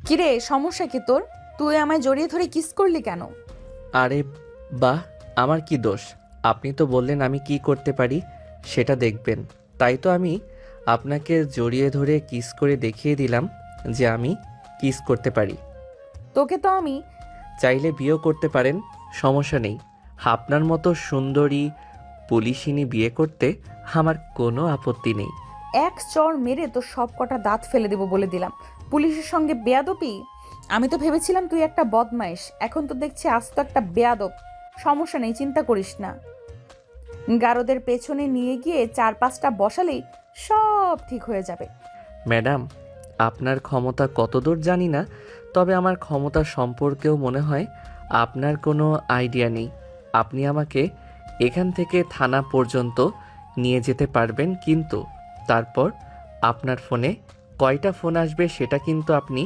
কিরে, সমস্যা কি তোর? তুই আমায় জড়িয়ে ধরে কিস করলি কেন? আরে বাহ, আমার কি দোষ? আপনি তো বললেন আমি কি করতে পারি সেটা দেখবেন, তাই তো আমি আপনাকে জড়িয়ে ধরে কিস করে দেখিয়ে দিলাম যে আমি কিস করতে পারি। তোকে তো আমি চাইলে বিয়েও করতে পারেন, সমস্যা নেই। আপনার মতো সুন্দরী পুলিশিনী বিয়ে করতে আমার কোনো আপত্তি নেই। এক চড় মেরে তোর সব কটা দাঁত ফেলে দেবো বলে দিলাম। পুলিশের সঙ্গে বেয়াদবি? আমি তো ভেবেছিলাম তুই একটা বদমাইশ, এখন তো দেখছি আজ তো একটা বেয়াদব। সমস্যা নেই, চিন্তা করিস না। গারদের পেছনে নিয়ে গিয়ে 4-5টা বসালেই সব ঠিক হয়ে যাবে। ম্যাডাম, আপনার ক্ষমতা কতদূর জানি না, তবে আমার ক্ষমতা সম্পর্কেও মনে হয় আপনার কোনো আইডিয়া নেই। আপনি আমাকে এখান থেকে থানা পর্যন্ত নিয়ে যেতে পারবেন, কিন্তু তারপর আপনার ফোনে কয়টা ফোন আসবে সেটা কিন্তু আপনি